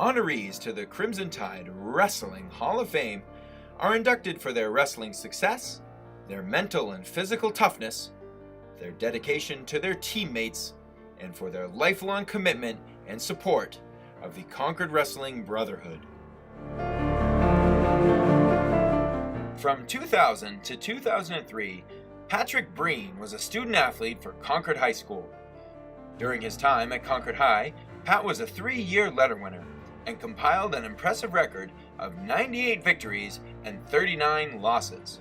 Honorees to the Crimson Tide Wrestling Hall of Fame are inducted for their wrestling success, their mental and physical toughness, their dedication to their teammates, and for their lifelong commitment and support of the Concord Wrestling Brotherhood. From 2000 to 2003, Patrick Breen was a student athlete for Concord High School. During his time at Concord High, Pat was a 3-year letter winner and compiled an impressive record of 98 victories and 39 losses.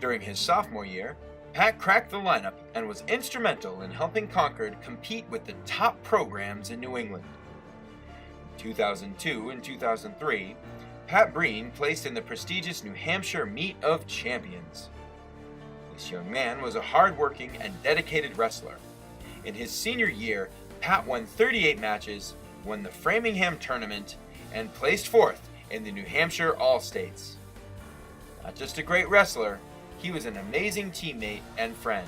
During his sophomore year, Pat cracked the lineup and was instrumental in helping Concord compete with the top programs in New England. In 2002 and 2003, Pat Breen placed in the prestigious New Hampshire Meet of Champions. This young man was a hard-working and dedicated wrestler. In his senior year, Pat won 38 matches, won the Framingham tournament, and placed fourth in the New Hampshire All-States. Not just a great wrestler, he was an amazing teammate and friend.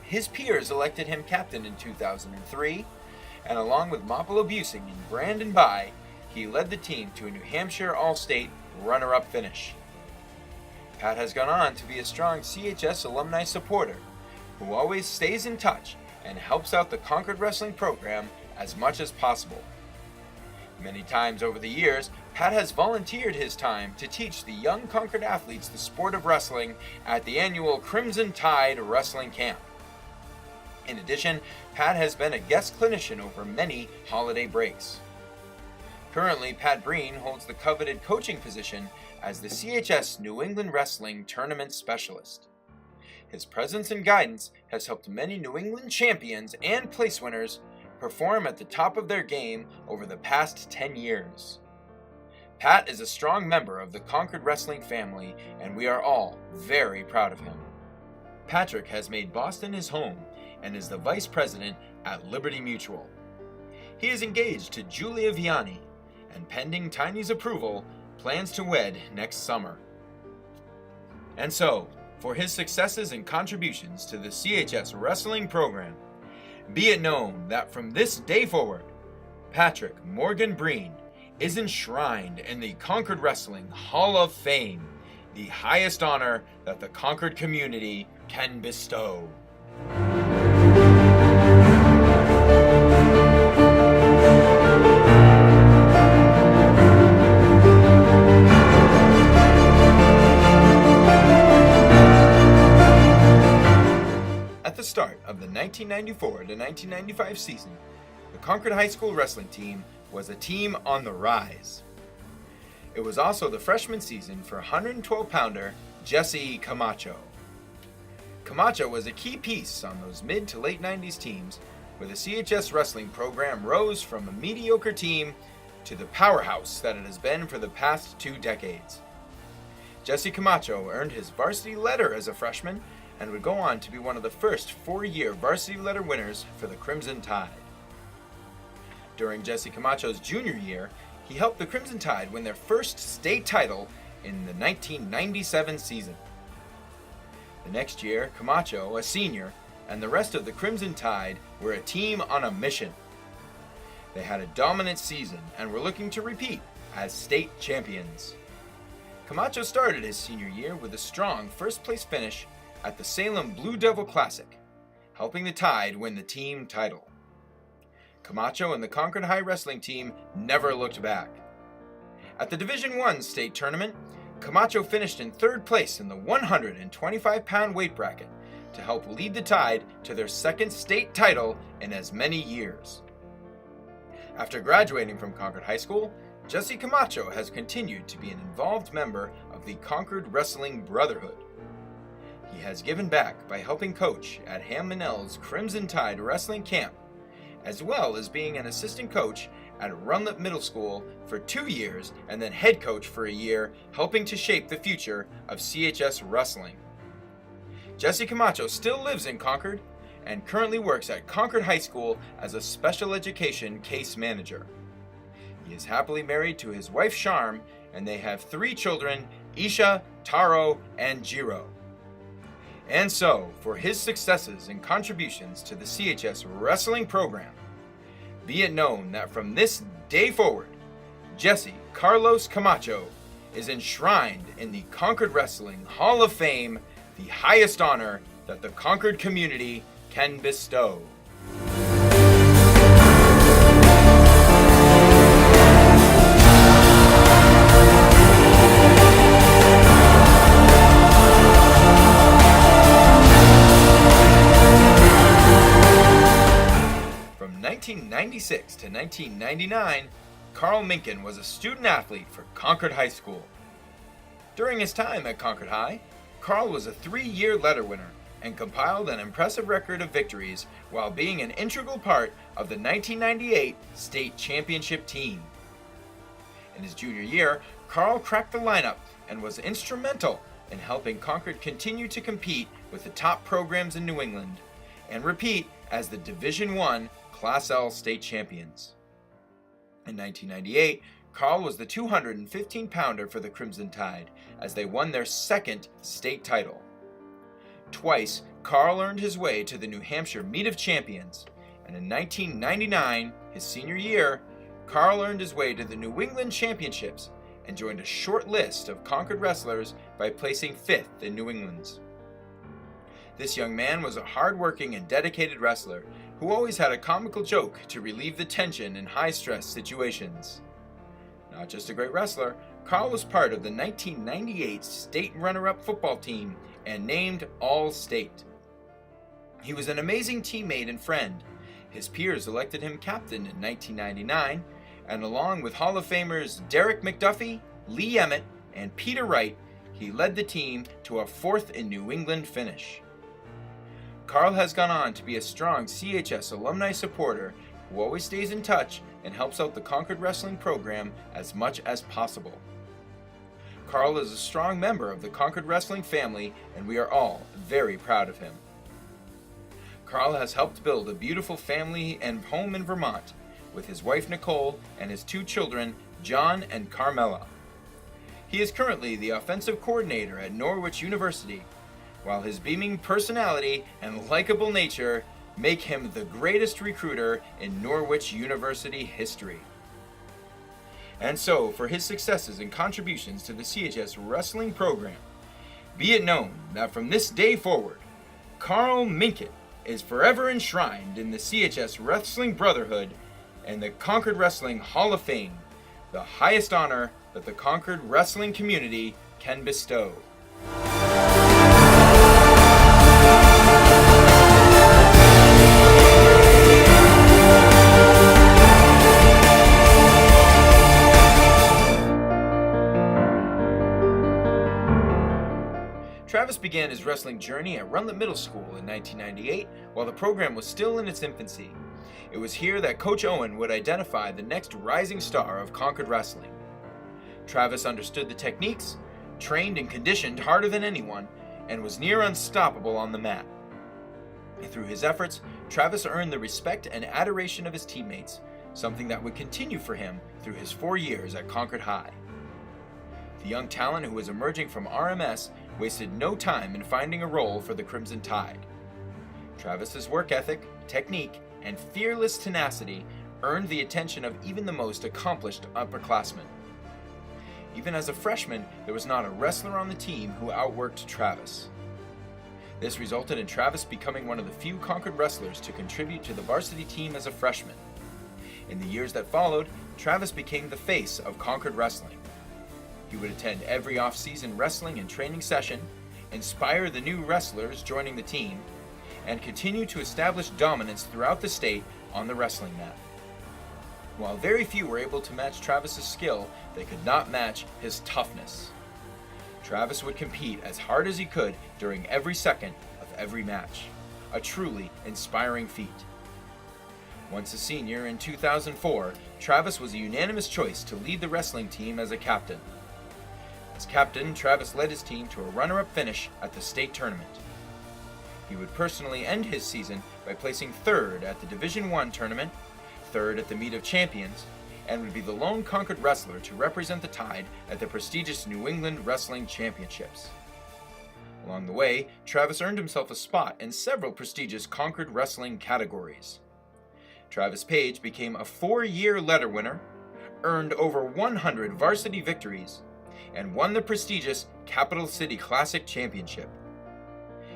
His peers elected him captain in 2003, and along with Mapolo Busing and Brandon Bai, he led the team to a New Hampshire All-State runner-up finish. Pat has gone on to be a strong CHS alumni supporter who always stays in touch and helps out the Concord Wrestling program as much as possible. Many times over the years, Pat has volunteered his time to teach the young Concord athletes the sport of wrestling at the annual Crimson Tide Wrestling Camp. In addition, Pat has been a guest clinician over many holiday breaks. Currently, Pat Breen holds the coveted coaching position as the CHS New England Wrestling Tournament Specialist. His presence and guidance has helped many New England champions and place winners perform at the top of their game over the past 10 years. Pat is a strong member of the Concord Wrestling family, and we are all very proud of him. Patrick has made Boston his home and is the vice president at Liberty Mutual. He is engaged to Julia Viani, and pending Tiny's approval, plans to wed next summer. And so, for his successes and contributions to the CHS wrestling program, be it known that from this day forward, Patrick Morgan Breen is enshrined in the Concord Wrestling Hall of Fame, the highest honor that the Concord community can bestow. At the start of the 1994 to 1995 season, the Concord High School wrestling team was a team on the rise. It was also the freshman season for 112-pounder Jesse Camacho. Camacho was a key piece on those mid to late 90s teams where the CHS wrestling program rose from a mediocre team to the powerhouse that it has been for the past 2 decades. Jesse Camacho earned his varsity letter as a freshman and would go on to be one of the first 4-year varsity letter winners for the Crimson Tide. During Jesse Camacho's junior year, he helped the Crimson Tide win their first state title in the 1997 season. The next year, Camacho, a senior, and the rest of the Crimson Tide were a team on a mission. They had a dominant season and were looking to repeat as state champions. Camacho started his senior year with a strong first-place finish at the Salem Blue Devil Classic, helping the Tide win the team title. Camacho and the Concord High wrestling team never looked back. At the Division I state tournament, Camacho finished in 3rd place in the 125-pound weight bracket to help lead the Tide to their 2nd state title in as many years. After graduating from Concord High School, Jesse Camacho has continued to be an involved member of the Concord Wrestling Brotherhood. He has given back by helping coach at Ham Manel's Crimson Tide Wrestling Camp, as well as being an assistant coach at Runlip Middle School for 2 years and then head coach for a year, helping to shape the future of CHS wrestling. Jesse Camacho still lives in Concord and currently works at Concord High School as a special education case manager. He is happily married to his wife Charm, and they have 3 children, Isha, Taro, and Jiro. And so, for his successes and contributions to the CHS wrestling program, be it known that from this day forward, Jesse Carlos Camacho is enshrined in the Concord Wrestling Hall of Fame, the highest honor that the Concord community can bestow. From 1996 to 1999, Carl Minkin was a student athlete for Concord High School. During his time at Concord High, Carl was a 3-year letter winner and compiled an impressive record of victories while being an integral part of the 1998 state championship team. In his junior year, Carl cracked the lineup and was instrumental in helping Concord continue to compete with the top programs in New England and repeat as the Division I Class L state champions. In 1998, Carl was the 215-pounder for the Crimson Tide as they won their second state title. Twice, Carl earned his way to the New Hampshire Meet of Champions, and in 1999, his senior year, Carl earned his way to the New England Championships and joined a short list of Concord wrestlers by placing 5th in New England's. This young man was a hard-working and dedicated wrestler who always had a comical joke to relieve the tension in high-stress situations. Not just a great wrestler, Carl was part of the 1998 state runner-up football team and named All-State. He was an amazing teammate and friend. His peers elected him captain in 1999, and along with Hall of Famers Derek McDuffie, Lee Emmett, and Peter Wright, he led the team to a 4th in New England finish. Carl has gone on to be a strong CHS alumni supporter who always stays in touch and helps out the Concord Wrestling program as much as possible. Carl is a strong member of the Concord Wrestling family, and we are all very proud of him. Carl has helped build a beautiful family and home in Vermont with his wife Nicole and his 2 children, John and Carmela. He is currently the offensive coordinator at Norwich University, while his beaming personality and likable nature make him the greatest recruiter in Norwich University history. And so, for his successes and contributions to the CHS wrestling program, be it known that from this day forward, Carl Minkin is forever enshrined in the CHS Wrestling Brotherhood and the Concord Wrestling Hall of Fame, the highest honor that the Concord wrestling community can bestow. Travis began his wrestling journey at Runlet Middle School in 1998 while the program was still in its infancy. It was here that Coach Owen would identify the next rising star of Concord wrestling. Travis understood the techniques, trained and conditioned harder than anyone, and was near unstoppable on the mat. Through his efforts, Travis earned the respect and adoration of his teammates, something that would continue for him through his 4 years at Concord High. The young talent who was emerging from RMS wasted no time in finding a role for the Crimson Tide. Travis's work ethic, technique, and fearless tenacity earned the attention of even the most accomplished upperclassmen. Even as a freshman, there was not a wrestler on the team who outworked Travis. This resulted in Travis becoming one of the few Concord wrestlers to contribute to the varsity team as a freshman. In the years that followed, Travis became the face of Concord wrestling. He would attend every off-season wrestling and training session, inspire the new wrestlers joining the team, and continue to establish dominance throughout the state on the wrestling mat. While very few were able to match Travis's skill, they could not match his toughness. Travis would compete as hard as he could during every second of every match, a truly inspiring feat. Once a senior in 2004, Travis was a unanimous choice to lead the wrestling team as a captain. As captain, Travis led his team to a runner-up finish at the state tournament. He would personally end his season by placing 3rd at the Division I tournament, 3rd at the Meet of Champions, and would be the lone Concord wrestler to represent the Tide at the prestigious New England Wrestling Championships. Along the way, Travis earned himself a spot in several prestigious Concord wrestling categories. Travis Page became a 4-year letter winner, earned over 100 varsity victories, and won the prestigious Capital City Classic Championship.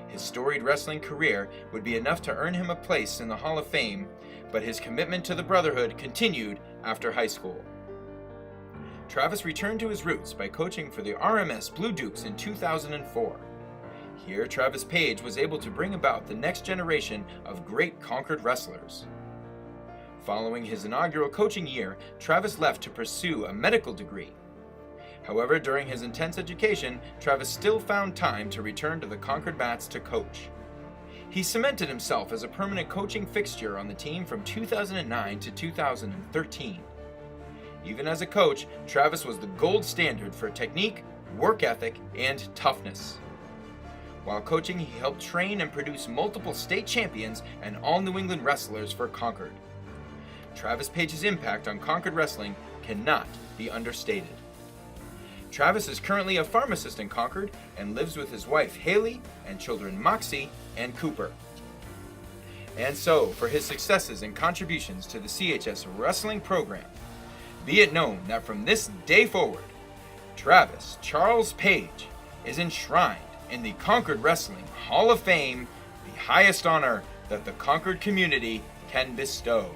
His storied wrestling career would be enough to earn him a place in the Hall of Fame, but his commitment to the Brotherhood continued after high school. Travis returned to his roots by coaching for the RMS Blue Dukes in 2004. Here, Travis Page was able to bring about the next generation of great Concord wrestlers. Following his inaugural coaching year, Travis left to pursue a medical degree. However, during his intense education, Travis still found time to return to the Concord mats to coach. He cemented himself as a permanent coaching fixture on the team from 2009 to 2013. Even as a coach, Travis was the gold standard for technique, work ethic, and toughness. While coaching, he helped train and produce multiple state champions and all New England wrestlers for Concord. Travis Page's impact on Concord wrestling cannot be understated. Travis is currently a pharmacist in Concord and lives with his wife Haley and children Moxie and Cooper. And so, for his successes and contributions to the CHS wrestling program, be it known that from this day forward, Travis Charles Page is enshrined in the Concord Wrestling Hall of Fame, the highest honor that the Concord community can bestow.